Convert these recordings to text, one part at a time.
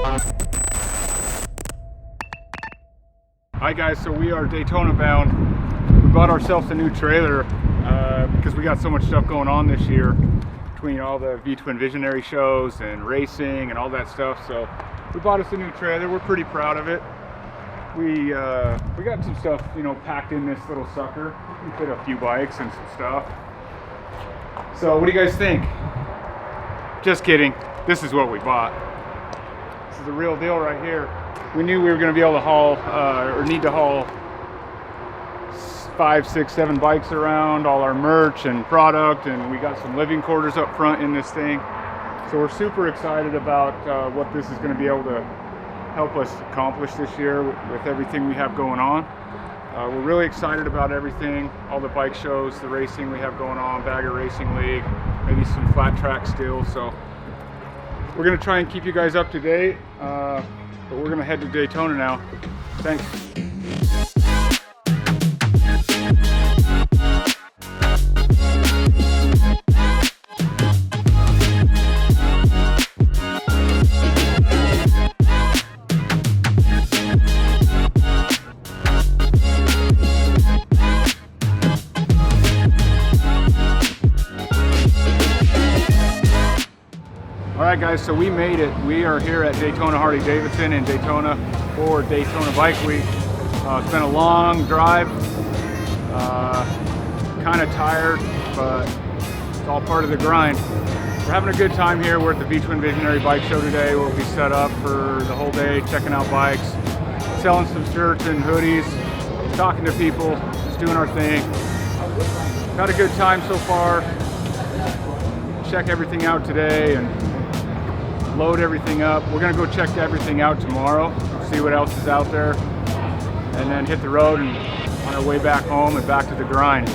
Hi guys, so we are Daytona bound. We bought ourselves a new trailer because we got so much stuff going on this year between all the V-Twin Visionary shows and racing and all that stuff. So we bought us a new trailer. We're pretty proud of it. We got some stuff, you know, packed in this little sucker. We fit a few bikes and some stuff. So what do you guys think? Just kidding. This is what we bought. This is the real deal right here. We knew we were going to be able to haul, or need to haul 5, 6, 7 bikes around, all our merch and product, and we got some living quarters up front in this thing. So we're super excited about what this is going to be able to help us accomplish this year with everything we have going on. We're really excited about everything, all the bike shows, the racing we have going on, Bagger Racing League, maybe some flat track still. So we're going to try and keep you guys up to date. But we're gonna head to Daytona now. Thanks. Alright guys, so we made it. We are here at Daytona Harley-Davidson in Daytona for Daytona Bike Week. It's been a long drive, kind of tired, but it's all part of the grind. We're having a good time here. We're at the V-Twin Visionary Bike Show today. We'll be set up for the whole day, checking out bikes, selling some shirts and hoodies, talking to people, just doing our thing. Had a good time so far. Check everything out today and load everything up. We're gonna go check everything out tomorrow, see what else is out there, and then hit the road and on our way back home and back to the grind.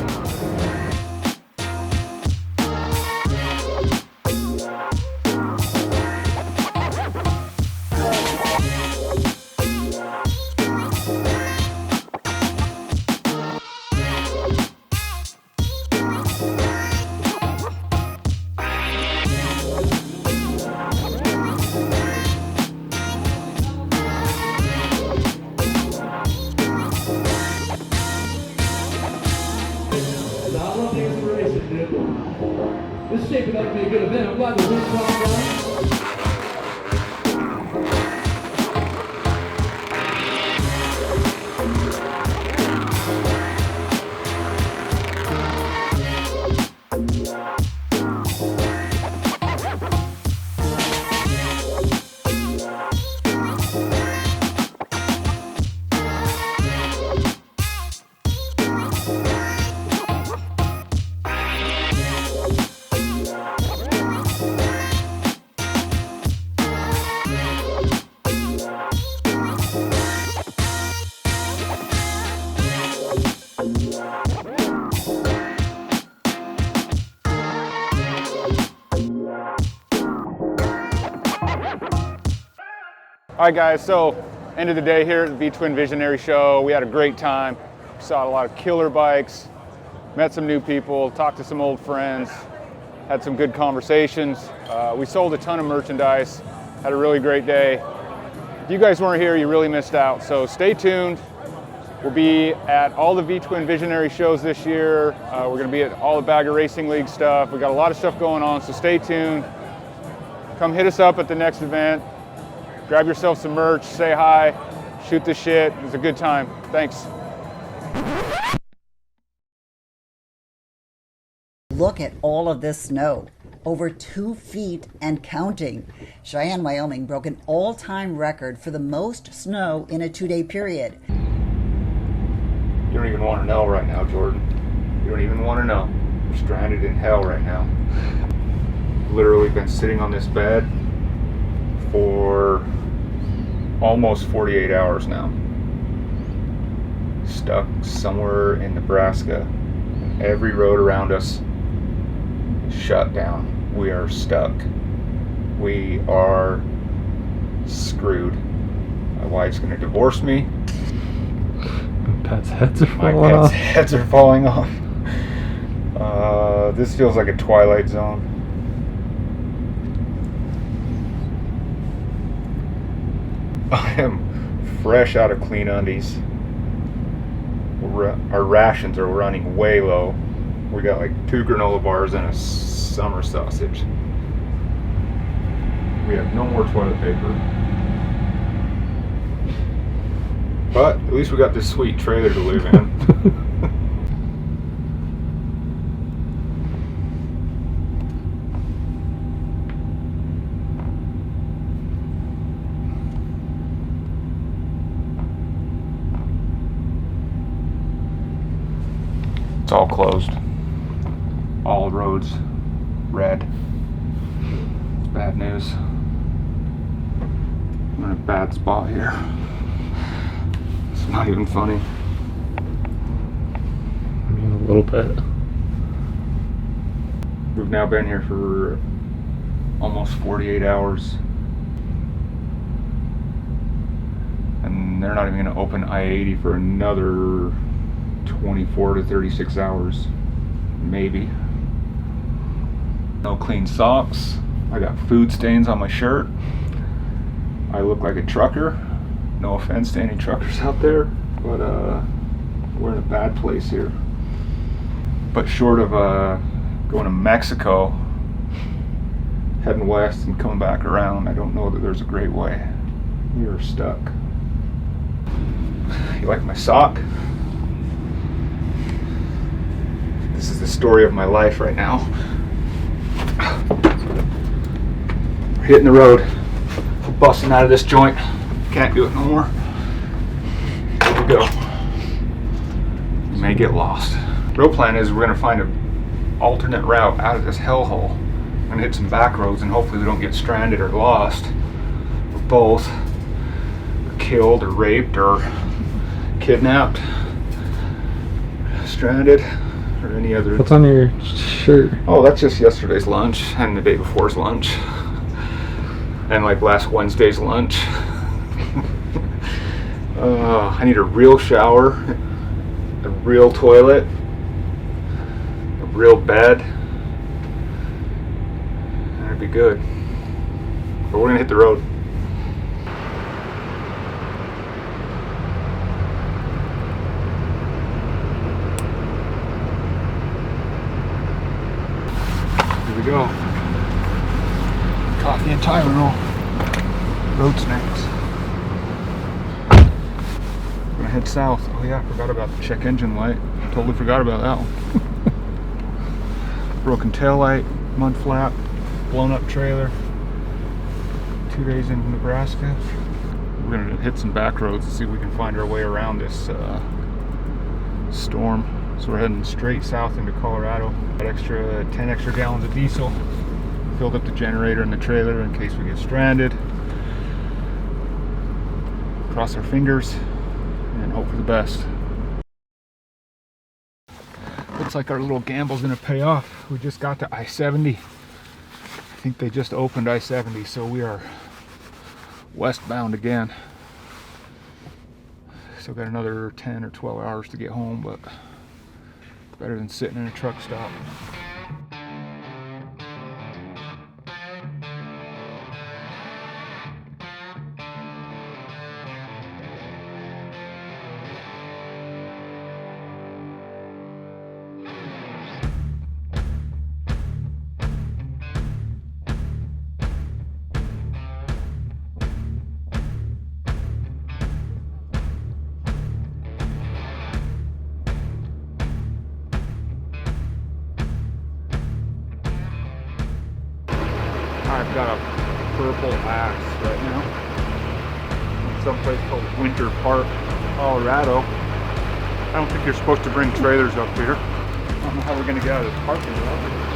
This is shaping up to be a good event. I'm glad the wind's calmed down. All right guys, so end of the day here at the V-Twin Visionary Show. We had a great time. Saw a lot of killer bikes, met some new people, talked to some old friends, had some good conversations. We sold a ton of merchandise, had a really great day. If you guys weren't here, you really missed out. So stay tuned. We'll be at all the V-Twin Visionary shows this year. We're gonna be at all the Bagger Racing League stuff. We got a lot of stuff going on, so stay tuned. Come hit us up at the next event. Grab yourself some merch, say hi, shoot the shit. It was a good time. Thanks. Look at all of this snow. Over 2 feet and counting. Cheyenne, Wyoming broke an all-time record for the most snow in a 2-day period. You don't even want to know right now, Jordan. You don't even want to know. We're stranded in hell right now. Literally been sitting on this bed for almost 48 hours now. Stuck somewhere in Nebraska. And every road around us is shut down. We are stuck. We are screwed. My wife's gonna divorce me. Pets' heads are My falling pets' off. heads are falling off. This feels like a Twilight Zone. I am fresh out of clean undies. Our rations are running way low. We got like 2 granola bars and a summer sausage. We have no more toilet paper. But at least we got this sweet trailer to live in. It's all closed. All roads red. It's bad news. I'm in a bad spot here. It's not even funny. I mean, a little bit. We've now been here for almost 48 hours. And they're not even going to open I-80 for another 24 to 36 hours. Maybe. No clean socks. I got food stains on my shirt. I look like a trucker. No offense to any truckers out there, but we're in a bad place here. But short of going to Mexico, heading west and coming back around, I don't know that there's a great way. We are stuck. You like my sock? This is the story of my life right now. We're hitting the road. We're busting out of this joint. Can't do it no more. Here we go. We may get lost. Real plan is we're gonna find an alternate route out of this hellhole. I'm gonna hit some back roads and hopefully we don't get stranded or lost. Or both. Or killed or raped or kidnapped. Stranded. Or any other. What's on your shirt? Oh, that's just yesterday's lunch and the day before's lunch. And like last Wednesday's lunch. I need a real shower, a real toilet, a real bed, and it'd be good. But we're gonna hit the road. Here we go. Coffee and Tylenol. Road snacks. We're gonna head south. Oh yeah, I forgot about the check engine light. Totally forgot about that one. Broken tail light, mud flap, blown up trailer. 2 days in Nebraska. We're gonna hit some back roads to see if we can find our way around this storm. So we're heading straight south into Colorado. Got 10 extra gallons of diesel. Filled up the generator and the trailer in case we get stranded. Cross our fingers and hope for the best. Looks like our little gamble's gonna pay off. We just got to I-70. I think they just opened I-70, so we are westbound again. Still got another 10 or 12 hours to get home, but better than sitting in a truck stop. I've got a purple axe right now. Someplace called Winter Park, Colorado. I don't think you're supposed to bring trailers up here. I don't know how we're gonna get out of this parking lot.